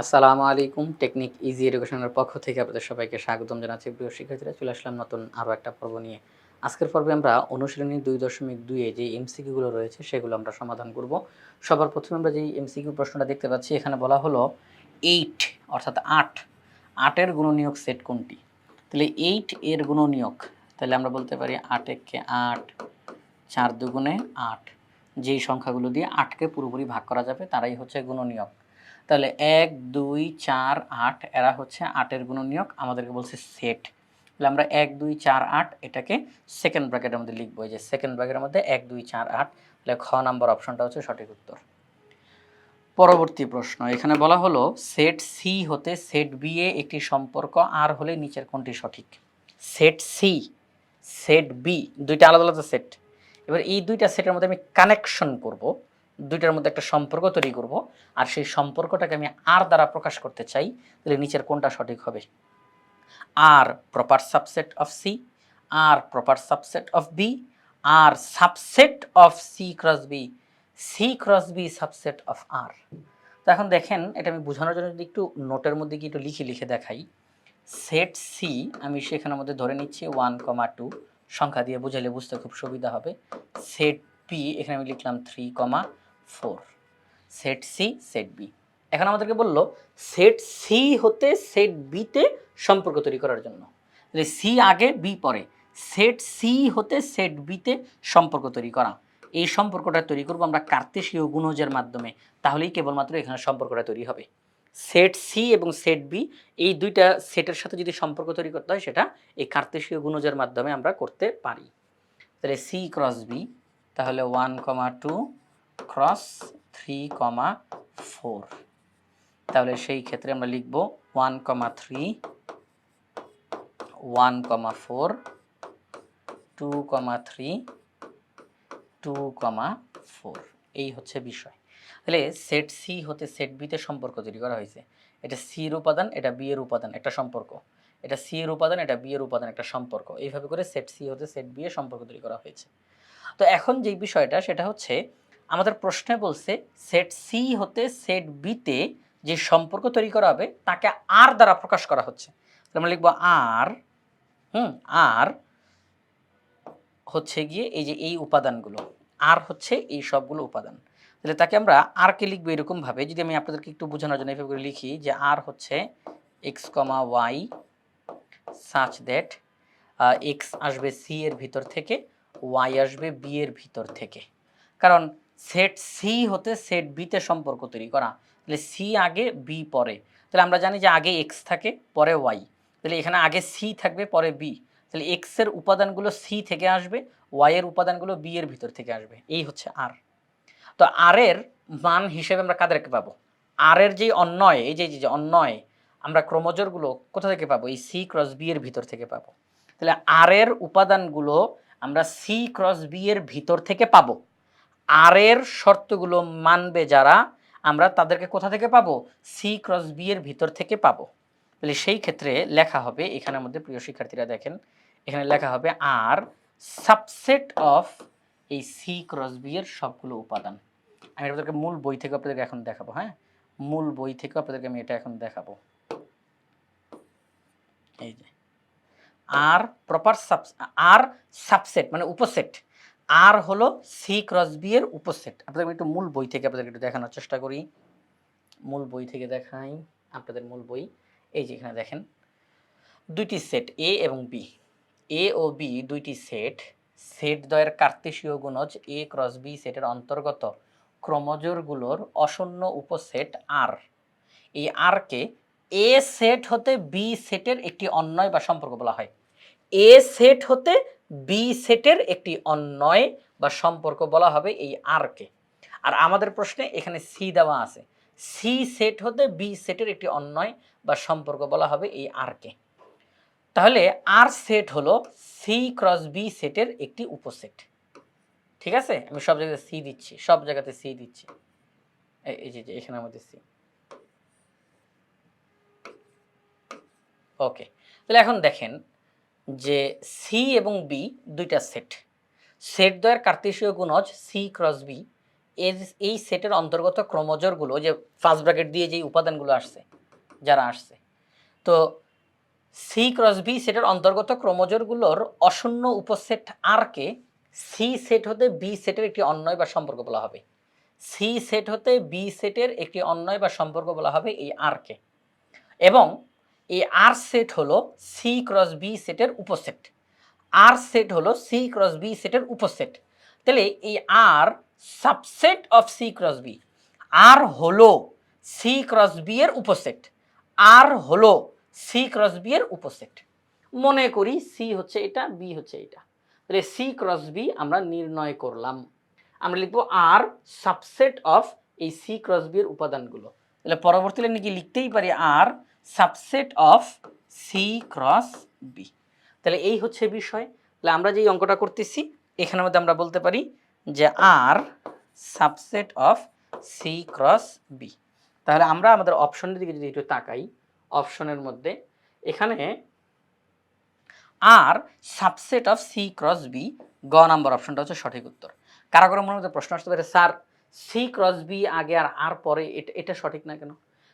আসসালামু আলাইকুম। Technique easy এডুকেশনের পক্ষ থেকে আপনাদের সবাইকে স্বাগতম জানাচ্ছি। প্রিয় শিক্ষার্থীরা, চলে আসলাম নতুন আরও একটা পর্ব নিয়ে। আজকের পর্বে আমরা অনুশীলনী ২.২ এ যে এমসিকিউ গুলো রয়েছে সেগুলো আমরা সমাধান করব। সবার প্রথমে আমরা যেই এমসিকিউ প্রশ্নটা দেখতে পাচ্ছি, এখানে বলা হলো 8 অর্থাৎ ৮ এর গুণনীয়ক সেট কোনটি? তাহলে 8 এর গুণনীয়ক, তাহলে আমরা বলতে পারি ৮ একে ৮, ৪ দুগুণে ৮। যেই সংখ্যাগুলো দিয়ে ৮কে পুরোপুরি ভাগ করা যাবে তারাই হচ্ছে গুণনীয়ক। তাহলে ১, ২, ৪, ৮ এরা হচ্ছে ৮ এর গুণনীয়ক, আমাদেরকে বলছে সেট। তাহলে আমরা ১, ২, ৪, ৮ এটাকে সেকেন্ড ব্র্যাকেটের মধ্যে লিখবো। এই যে সেকেন্ড ব্র্যাকেটের মধ্যে ১, ২, ৪, ৮। তাহলে খ নাম্বার অপশনটা হচ্ছে সঠিক উত্তর। পরবর্তী প্রশ্ন, এখানে বলা হলো সেট সি হতে সেট বি এ একটি সম্পর্ক আর হলে নিচের কোনটি সঠিক? সেট সি, সেট বি, দুইটা আলাদা আলাদা সেট। এবার এই দুইটা সেটের মধ্যে আমি কানেকশন করব, দুইটার মধ্যে একটা সম্পর্ক তৈরি করব, আর সেই সম্পর্কটাকে আমি আর দ্বারা প্রকাশ করতে চাই। তাহলে নিচের কোনটা সঠিক হবে? R proper subset of C, R proper subset of B, R subset of C cross B, C cross B subset of R. তো এখন দেখেন, এটা আমি বোঝানোর জন্য যদি একটু নোটের মধ্যে গিয়ে একটু লিখে দেখাই। সেট সি আমি সেখানের মধ্যে ধরে নিচ্ছি 1,2, সংখ্যা দিয়ে বুঝাইলে বুঝতে খুব সুবিধা হবে। সেট বি এখানে আমি লিখলাম 3,4। Set C, set B. এখন আমাদেরকে বলল সেট সি হতে সেট বিতে সম্পর্ক তৈরি করার জন্য। তাহলে সি আগে, বি পরে। সেট সি হতে সেট বিতে সম্পর্ক তৈরি করা, এই সম্পর্কটা তৈরি করব আমরা কার্তেশীয় গুণজের মাধ্যমে। তাহলেই কেবলমাত্র এখানে সম্পর্কটা তৈরি হবে। সেট সি এবং সেট বি, এই দুইটা সেটের সাথে যদি সম্পর্ক তৈরি করতে হয় সেটা এই কার্তেশীয় গুণজের মাধ্যমে আমরা করতে পারি। তাহলে সি ক্রস বি, তাহলে 1,2 ক্রস 3,4। তাহলে সেই ক্ষেত্রে আমরা লিখব 1,3, 1,4, 2,3, 2,4। এই হচ্ছে বিষয়। তাহলে সেট সি হতে সেট বিতে সম্পর্ক তৈরি করা হয়েছে। এটা সি এর উপাদান, এটা বি এর উপাদান, একটা সম্পর্ক। এটা সি এর উপাদান, এটা বি এর উপাদান, একটা সম্পর্ক। এইভাবে করে সেট সি হতে সেট বি এর সম্পর্ক তৈরি করা হয়েছে। তো এখন যেই বিষয়টা সেটা হচ্ছে, আমাদের প্রশ্নে বলছে সেট সি হতে সেট বিতে যে সম্পর্ক তৈরি করা হবে তাকে আর দ্বারা প্রকাশ করা হচ্ছে। আমরা লিখব আর, আর হচ্ছে গিয়ে এই যে এই উপাদানগুলো, আর হচ্ছে এই সবগুলো উপাদান। তাহলে তাকে আমরা আর কে লিখবো এরকমভাবে, যদি আমি আপনাদেরকে একটু বোঝানোর জন্য এভাবে করে লিখি যে আর হচ্ছে X comma Y such that X আসবে সি এর ভিতর থেকে, ওয়াই আসবে বি এর ভিতর থেকে। কারণ সেট সি হতে সেট বিতে সম্পর্ক তৈরি করা, তাহলে সি আগে বি পরে। তাহলে আমরা জানি যে আগে এক্স থাকে পরে ওয়াই, তাহলে এখানে আগে সি থাকবে পরে বি। তাহলে এক্স এর উপাদানগুলো সি থেকে আসবে, ওয়াই এর উপাদানগুলো বি এর ভিতর থেকে আসবে। এই হচ্ছে আর। তো আর এর মান হিসেবে আমরা কাদেরকে পাবো? আর এর যে অন্বয়, এই যে অন্বয়, আমরা ক্রোমোজোরগুলো কোথা থেকে পাবো? এই সি ক্রস বি এর ভিতর থেকে পাবো। তাহলে আর এর উপাদানগুলো আমরা সি ক্রস বি এর ভিতর থেকে পাবো। আর এর শর্তগুলো মানবে যারা, আমরা তাদেরকে কোথা থেকে পাবো? সি ক্রস বি এর ভিতর থেকে পাবো। তাহলে সেই ক্ষেত্রে লেখা হবে এখানের মধ্যে, প্রিয় শিক্ষার্থীরা দেখেন, এখানে লেখা হবে আর সাবসেট অফ এই সি ক্রস বি এর সবগুলো উপাদান। আমি আপনাদেরকে মূল বই থেকে আপনাদেরকে এখন দেখাবো। হ্যাঁ, মূল বই থেকে আপনাদেরকে আমি এটা এখন দেখাবো। এই যে আর প্রপার আর সাবসেট মানে উপসেট, আর হলো সি ক্রস বি এর উপসেট। আপনাদের একটু মূল বই থেকে আপনাদেরকে একটু দেখানোর চেষ্টা করি। মূল বই থেকে দেখাই আপনাদের মূল বই। এই যে এখানে দেখেন দুইটি সেট এ এবং বি, এ ও বি দুইটি সেট, সেট দ্বয়ের কার্তেশীয় গুণজ এ ক্রস বি সেটের অন্তর্গত ক্রোমোজোরগুলোর অশূন্য উপসেট আর। এই আরকে এ সেট হতে বি সেটের একটি অন্বয় বা সম্পর্ক বলা হয়। এ সেট হতে বি সেটের একটি অন্বয় বা সম্পর্ক বলা হবে এই আরকে। আর আমাদের প্রশ্নে এখানে সি দেওয়া আছে, সি সেট হতে বি সেটের একটি অন্বয় বা সম্পর্ক বলা হবে এই আরকে। তাহলে আর সেট হলো সি ক্রস বি সেটের একটি উপসেট। ঠিক আছে, আমি সব জায়গাতে সি দিচ্ছি, সব জায়গাতে সি দিচ্ছি। এই যে এখানে আমাদের সি। ওকে, তাহলে এখন দেখেন যে সি এবং বি দুইটা সেট, সেট দ্বয়ের কার্তেশীয় গুণজ সি ক্রস বি, এর এই সেটের অন্তর্গত ক্রোমোজোরগুলো যে ফার্স্ট ব্র্যাকেট দিয়ে যেই উপাদানগুলো আসছে যারা আসছে, তো সি ক্রস বি সেটের অন্তর্গত ক্রোমোজোরগুলোর অশূন্য উপসেট আরকে সি সেট হতে বি সেটের একটি অন্বয় বা সম্পর্ক বলা হবে। সি সেট হতে বি সেটের একটি অন্বয় বা সম্পর্ক বলা হবে এই আরকে, এবং এই আর সেট হলো সি ক্রস বি সেটের উপসেট। আর সেট হলো সি ক্রস বি সেটের উপসেট। তাহলে এই R subset of C cross B, R হলো সি ক্রস বি এর উপসেট, আর হলো সি ক্রস বি এর উপসেট। মনে করি সি হচ্ছে এটা, বি হচ্ছে এটা, তাহলে সি ক্রস বি আমরা নির্ণয় করলাম। আমরা লিখবো আর সাবসেট অফ এই সি ক্রস বি এর উপাদানগুলো। তাহলে পরবর্তী লাইনে কি লিখতেই পারি R subset of C cross B. তাহলে এই হচ্ছে বিষয়। তাহলে আমরা যে অঙ্কটা করতেছি এখানের মধ্যে আমরা বলতে পারি যে R subset of C cross B. তাহলে আমরা আমাদের অপশনের দিকে যদি একটু তাকাই, অপশনের মধ্যে এখানে R subset of C cross B, গ নাম্বার অপশনটা হচ্ছে সঠিক উত্তর। কারো কারো মনে মধ্যে প্রশ্ন আসতে পারে, স্যার সি ক্রস বি আগে আর আর পরে, এটা সঠিক না কেন?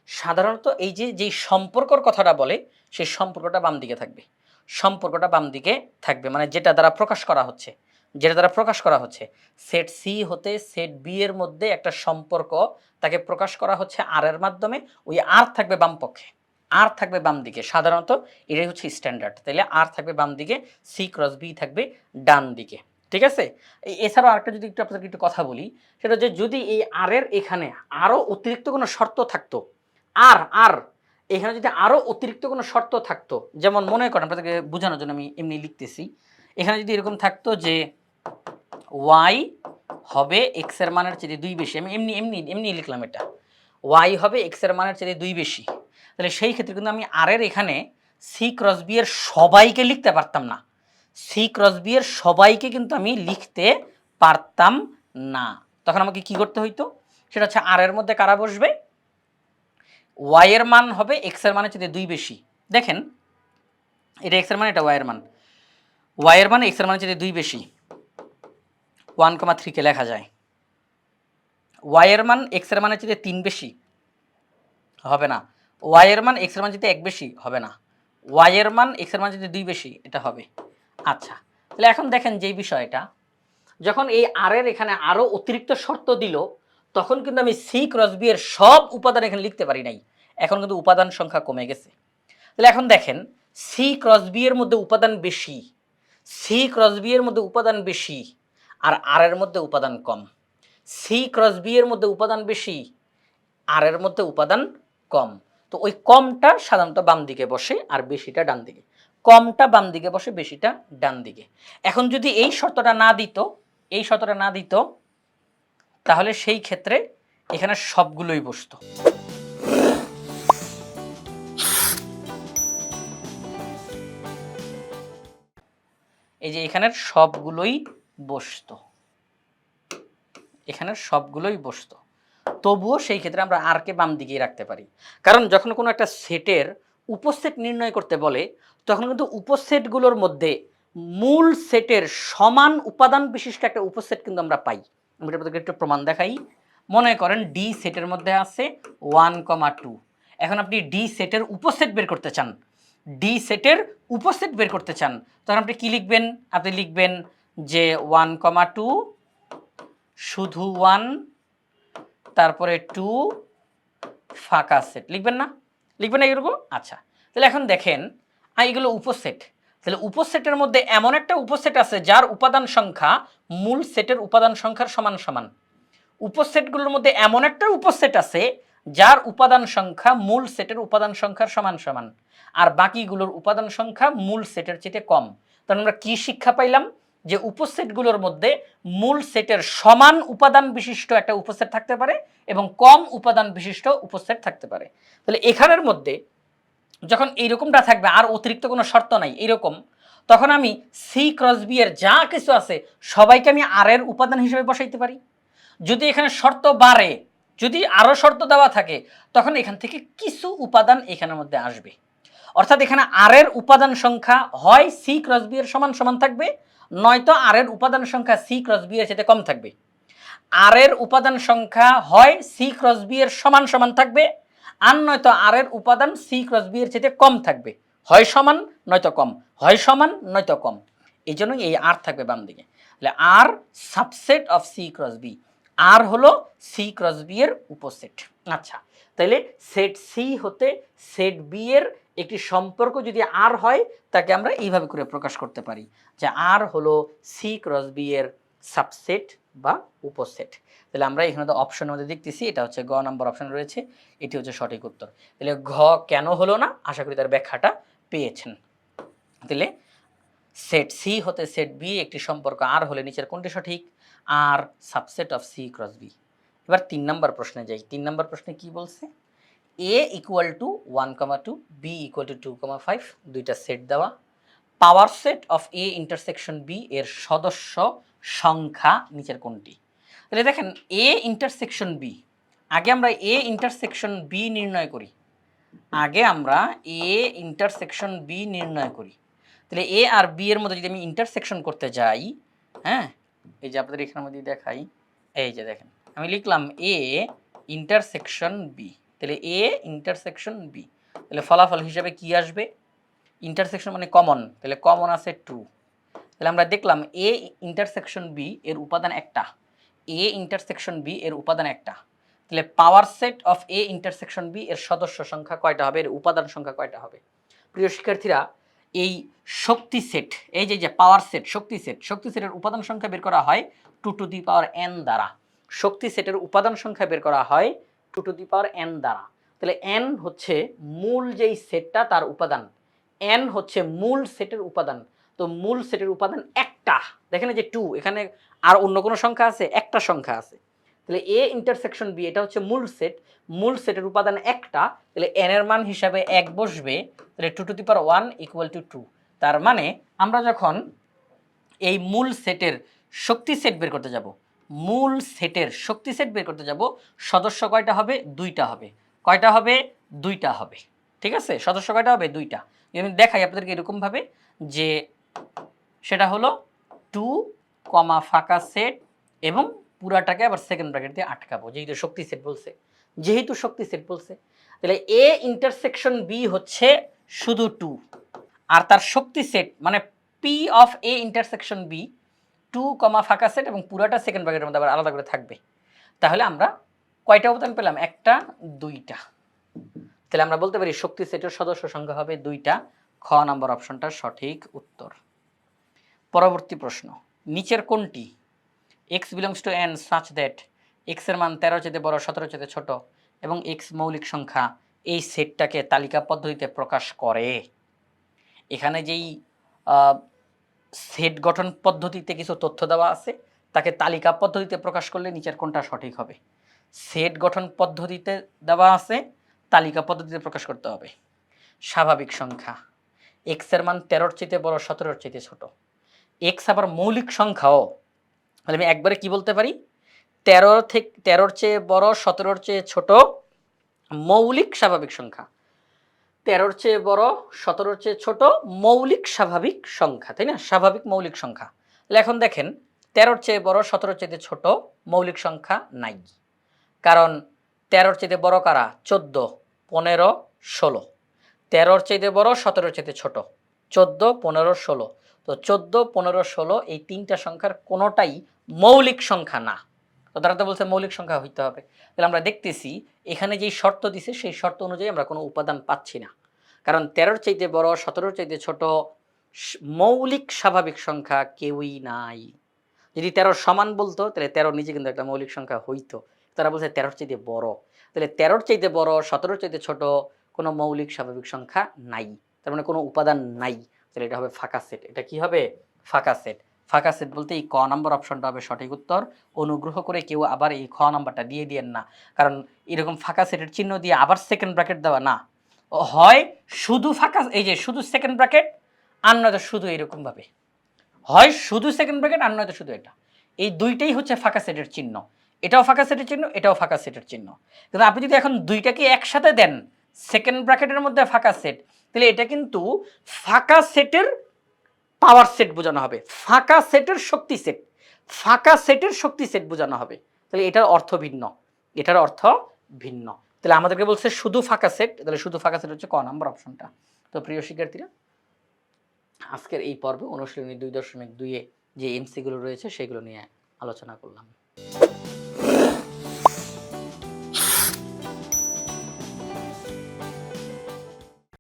সাধারণত এই যে যেই সম্পর্কর কথাটা বলে সেই সম্পর্কটা বাম দিকে থাকবে, সম্পর্কটা বাম দিকে থাকবে, মানে যেটা দ্বারা প্রকাশ করা হচ্ছে, যেটা দ্বারা প্রকাশ করা হচ্ছে সেট সি হতে সেট বি এর মধ্যে একটা সম্পর্ক, তাকে প্রকাশ করা হচ্ছে আর এর মাধ্যমে, ওই আর থাকবে বাম পক্ষে, আর থাকবে বাম দিকে, সাধারণত এটাই হচ্ছে স্ট্যান্ডার্ড। তাইলে আর থাকবে বাম দিকে, সি ক্রস বি থাকবে ডান দিকে, ঠিক আছে? এছাড়াও আরেকটা যদি একটু আপনাদেরকে একটু কথা বলি, সেটা হচ্ছে যদি এই আর এর এখানে আরও অতিরিক্ত কোনো শর্ত থাকতো, আর আর এখানে যদি আরও অতিরিক্ত কোনো শর্ত থাকতো, যেমন মনে করেন আপনাদেরকে বোঝানোর জন্য আমি এমনি লিখতেছি, এখানে যদি এরকম থাকতো যে ওয়াই হবে এক্স এর মানের চেয়ে 2 বেশি, আমি এমনি এমনি এমনি লিখলাম এটা, ওয়াই হবে এক্স এর মানের চেয়ে 2 বেশি, তাহলে সেই ক্ষেত্রে কিন্তু আমি আর এর এখানে সি ক্রস বি এর সবাইকে লিখতে পারতাম না, সি ক্রস বি এর সবাইকে কিন্তু আমি লিখতে পারতাম না। তখন আমাকে কি করতে হইতো, সেটা হচ্ছে আর এর মধ্যে কারা বসবে, ওয়াই এর মান হবে এক্স এর মানের চেয়ে 2 বেশি। দেখেন এটা এক্স এর মান, এটা ওয়াই এর মান, ওয়াই এর মান এক্স এর মানের চেয়ে 2 বেশি, 1,3 কে লেখা যায়। ওয়াই এর মান এক্স এর মানের চেয়ে 3 বেশি হবে না, ওয়াই এর মান এক্স এর মান চেয়ে 1 বেশি হবে না, ওয়াই এর মান এক্স এর মান চেয়ে 2 বেশি, এটা হবে। আচ্ছা, তাহলে এখন দেখেন যেই বিষয়টা, যখন এই আর এর এখানে আরও অতিরিক্ত শর্ত দিল, তখন কিন্তু আমি সি ক্রস বি এর সব উপাদান এখানে লিখতে পারি নাই, এখন কিন্তু উপাদান সংখ্যা কমে গেছে। তাহলে এখন দেখেন সি ক্রস বি এর মধ্যে উপাদান বেশি, সি ক্রস বি এর মধ্যে উপাদান বেশি, আর এর মধ্যে উপাদান কম। সি ক্রস বি এর মধ্যে উপাদান বেশি, আর এর মধ্যে উপাদান কম। তো ওই কমটা সাধারণত বাম দিকে বসে আর বেশিটা ডান দিকে, কমটা বাম দিকে বসে, বেশিটা ডান দিকে। এখন যদি এই শর্তটা না দিত, এই শর্তটা না দিত, তাহলে সেই ক্ষেত্রে এখানে সবগুলোই বসতো। এই যে এখানের সবগুলোই বসতো, এখানের সবগুলোই বসতো, তবুও সেই ক্ষেত্রে আমরা আর কে বাম দিকেই রাখতে পারি। কারণ যখন কোনো একটা সেটের উপসেট নির্ণয় করতে বলে, তখন কিন্তু উপসেটগুলোর মধ্যে মূল সেটের সমান উপাদান বিশিষ্ট একটা উপসেট কিন্তু আমরা পাই। আমি আপনাদেরকে একটু প্রমাণ দেখাই। মনে করেন ডি সেটের মধ্যে আছে 1,2, এখন আপনি ডি সেটের উপসেট বের করতে চান, ডি সেটের উপসেট বের করতে চান, তখন আপনি কি লিখবেন, আপনি লিখবেন যে 1,2 শুধু 1, তারপরে 2 ফাঁকা সেট, লিখবেন না, লিখবেন না এরকম? আচ্ছা, তাহলে এখন দেখেন এগুলো উপসেট, তাহলে উপসেটের মধ্যে এমন একটা উপসেট আছে যার উপাদান সংখ্যা মূল সেটের উপাদান সংখ্যার সমান সমান, উপসেটগুলোর মধ্যে এমন একটা উপসেট আছে যার উপাদান সংখ্যা মূল সেটের উপাদান সংখ্যার সমান সমান, আর বাকিগুলোর উপাদান সংখ্যা মূল সেটের চেয়ে কম। তাহলে আমরা কি শিক্ষা পাইলাম, যে উপসেটগুলোর মধ্যে মূল সেটের সমান উপাদান বিশিষ্ট একটা উপসেট থাকতে পারে এবং কম উপাদান বিশিষ্ট উপসেট থাকতে পারে। তাহলে এখানের মধ্যে যখন এইরকমটা থাকবে, আর অতিরিক্ত কোনো শর্ত নাই এইরকম, তখন আমি সি ক্রস বি এর যা কিছু আছে সবাইকে আমি আর এর উপাদান হিসেবে বসাইতে পারি। যদি এখানে শর্ত বাড়ে, যদি আরও শর্ত দেওয়া থাকে, তখন এখান থেকে কিছু উপাদান এখানের মধ্যে আসবে, অর্থাৎ এখানে আর এর উপাদান সংখ্যা হয় সি ক্রস বি এর সমান সমান থাকবে, নয়তো আর এর উপাদান সংখ্যা সি ক্রস বি এর সাথে কম থাকবে। আর এর উপাদান সংখ্যা হয় সি ক্রস বি এর সমান সমান থাকবে, আর নয়তো আর এর উপাদান সি ক্রস বি এর চেয়ে কম থাকবে, হয় সমান নয়তো কম, হয় সমান নয়তো কম। এই জন্যই এই আর থাকবে বাম দিকে। তাহলে R subset of C cross B, R হলো সি ক্রস বি এর উপসেট। আচ্ছা, তাহলে সেট সি হতে সেট বি এর একটি সম্পর্ক যদি আর হয়, তাকে আমরা এইভাবে করে প্রকাশ করতে পারি যে আর হলো সি ক্রস বি এর সাবসেট বা উপসেট। তাহলে আমরা এখানে তো অপশনের মধ্যে দেখতেছি, এটা হচ্ছে গ নাম্বার অপশন রয়েছে, এটি হচ্ছে সঠিক উত্তর। তাহলে ঘ কেন হলো না, আশা করি তার ব্যাখ্যাটা পেয়েছেন। তাহলে সেট সি হতে সেট বি একটি সম্পর্ক আর হলে নিচের কোনটি সঠিক? R subset of C cross B. এবার 3 নম্বর প্রশ্নে যাই। 3 নম্বর প্রশ্নে কি বলছে? A equal to 1,2, B equal to 2,5, দুইটা সেট দেওয়া। Power set of A intersection B এর সদস্য সংখ্যা নিচের কোনটি? তাহলে দেখেন এ ইন্টারসেকশন বি, আগে আমরা এ ইন্টারসেকশন বি নির্ণয় করি, আগে আমরা এ ইন্টারসেকশন বি নির্ণয় করি। তাহলে এ আর বি এর মধ্যে যদি আমি ইন্টারসেকশন করতে যাই, হ্যাঁ, এই যে আপনাদের এখানের মধ্যে দেখাই, এই যে দেখেন আমি লিখলাম এ ইন্টারসেকশন বি, তাহলে এ ইন্টারসেকশন বি, তাহলে ফলাফল হিসাবে কি আসবে? ইন্টারসেকশন মানে কমন, তাহলে কমন আছে 2। তাহলে আমরা দেখলাম এ ইন্টারসেকশন বি এর উপাদান একটা, এ ইন্টারসেকশন বি এর উপাদান একটা। তাহলে power set of A intersection B এর সদস্য সংখ্যা কয়টা হবে, এর উপাদান সংখ্যা কয়টা হবে? প্রিয় শিক্ষার্থীরা, এই শক্তি সেট, এই যে পাওয়ার সেট, শক্তি সেটের উপাদান সংখ্যা বের করা হয় 2 টু দি পাওয়ার n দ্বারা। শক্তি সেটের উপাদান সংখ্যা বের করা হয় 2 টু দি পাওয়ার n দ্বারা। তাহলে n হচ্ছে মূল যেই সেটটা তার উপাদান, n হচ্ছে মূল সেটের উপাদান। তো মূল সেটের উপাদান একটা, দেখেন যে 2, এখানে আর অন্য কোনো সংখ্যা আছে? একটা সংখ্যা আছে। তাহলে এ ইন্টারসেকশন বি এটা হচ্ছে মূল সেট, মূল সেটের উপাদান একটা, তাহলে n এর মান হিসাবে 1 বসবে, তাহলে 2 to the power 1 equal to 2। তার মানে আমরা যখন এই মূল সেটের শক্তি সেট বের করতে যাব, মূল সেটের শক্তি সেট বের করতে যাব, সদস্য কয়টা হবে? 2টা হবে। কয়টা হবে? 2টা হবে। ঠিক আছে, সদস্য কয়টা হবে? 2টা। আমি দেখাই আপনাদেরকে এরকমভাবে যে সেটা হলো 2, ফাঁকা সেট এবং পুরাটাকে আবার সেকেন্ড ব্র্যাকেট দিয়ে আটকাবো, যেহেতু শক্তি সেট বলছে, যেহেতু শক্তি সেট বলছে। তাহলে এ ইন্টারসেকশন বি হচ্ছে শুধু 2, আর তার শক্তি সেট মানে P of A intersection B 2, ফাঁকা সেট এবং পুরাটা সেকেন্ড ব্র্যাকেটের মধ্যে আবার আলাদা করে থাকবে। তাহলে আমরা কয়টা উপাদান পেলাম? একটা, 2টা। তাহলে আমরা বলতে পারি শক্তি সেটের সদস্য সংখ্যা হবে 2টা। খ নাম্বার অপশনটা সঠিক উত্তর। পরবর্তী প্রশ্ন, নিচের কোনটি x belongs to n such that x এর মান 13 চেয়ে বড়, 17 চেয়ে ছোট এবং x মৌলিক সংখ্যা এই সেটটাকে তালিকা পদ্ধতিতে প্রকাশ করে? এখানে যেই সেট গঠন পদ্ধতিতে কিছু তথ্য দেওয়া আছে, তাকে তালিকা পদ্ধতিতে প্রকাশ করলে নিচের কোনটা সঠিক হবে? সেট গঠন পদ্ধতিতে দেওয়া আছে, তালিকা পদ্ধতিতে প্রকাশ করতে হবে। স্বাভাবিক সংখ্যা, x এর মান 13 চেয়ে বড়, 17 চেয়ে ছোট, x আবার মৌলিক সংখ্যাও, তাহলে আমি একবারে কি বলতে পারি? 13 চেয়ে বড়, 17 চেয়ে ছোট মৌলিক স্বাভাবিক সংখ্যা, 13 চেয়ে বড়, 17 চেয়ে ছোট মৌলিক স্বাভাবিক সংখ্যা, তাই না? স্বাভাবিক মৌলিক সংখ্যা। তাহলে এখন দেখেন 13 চেয়ে বড়, 17 চেয়ে ছোট মৌলিক সংখ্যা নাই, কারণ 13 চেয়ে বড় কারা? 14, 15, 16। 13 চেয়ে বড়, 17 চেয়ে ছোট 14, 15, 16। তো 14, 15, 16 এই তিনটা সংখ্যার কোনোটাই মৌলিক সংখ্যা না। তো তারা তো বলছে মৌলিক সংখ্যা হইতে হবে। তাহলে আমরা দেখতেছি এখানে যেই শর্ত দিছে সেই শর্ত অনুযায়ী আমরা কোনো উপাদান পাচ্ছি না, কারণ 13 চাইতে বড়, 17 চাইতে ছোট মৌলিক স্বাভাবিক সংখ্যা কেউই নাই। যদি 13 সমান বলতো তাহলে 13 নিজে কিন্তু একটা মৌলিক সংখ্যা হইতো। তারা বলছে 13 চাইতে বড়, তাহলে 13 চাইতে বড়, 17 চাইতে ছোট কোনো মৌলিক স্বাভাবিক সংখ্যা নাই, তার মানে কোনো উপাদান নাই। তাহলে এটা হবে ফাঁকা সেট। এটা কি হবে? ফাঁকা সেট। ফাঁকা সেট বলতে এই ক নম্বর অপশনটা হবে সঠিক উত্তর। অনুগ্রহ করে কেউ আবার এই খ নাম্বারটা দিয়ে দিয়েন না, কারণ এরকম ফাঁকা সেটের চিহ্ন দিয়ে আবার সেকেন্ড ব্র্যাকেট দেওয়া না, হয় শুধু ফাঁকা, এই যে শুধু সেকেন্ড ব্র্যাকেট, আর নয়তো শুধু এরকমভাবে, হয় শুধু সেকেন্ড ব্র্যাকেট আর নয়তো শুধু এটা। এই দুইটাই হচ্ছে ফাঁকা সেটের চিহ্ন, এটাও ফাঁকা সেটের চিহ্ন, এটাও ফাঁকা সেটের চিহ্ন। কিন্তু আপনি যদি এখন দুইটাকে একসাথে দেন, সেকেন্ড ব্র্যাকেটের মধ্যে ফাঁকা সেট, তাহলে এটা কিন্তু ফাঁকা সেটের পাওয়ার সেট বোঝানো হবে, ফাঁকা সেটের শক্তি সেট, ফাঁকা সেটের শক্তি সেট বোঝানো হবে। তাহলে এটার অর্থ ভিন্ন, এটার অর্থ ভিন্ন। তাহলে আমাদেরকে বলছে শুধু ফাঁকা সেট, তাহলে শুধু ফাঁকা সেট হচ্ছে ক নাম্বার অপশনটা। তো প্রিয় শিক্ষার্থীরা, আজকের এই পর্বে অনুশীলনী 2.2 এ যে এমসিগুলো রয়েছে সেগুলো নিয়ে আলোচনা করলাম।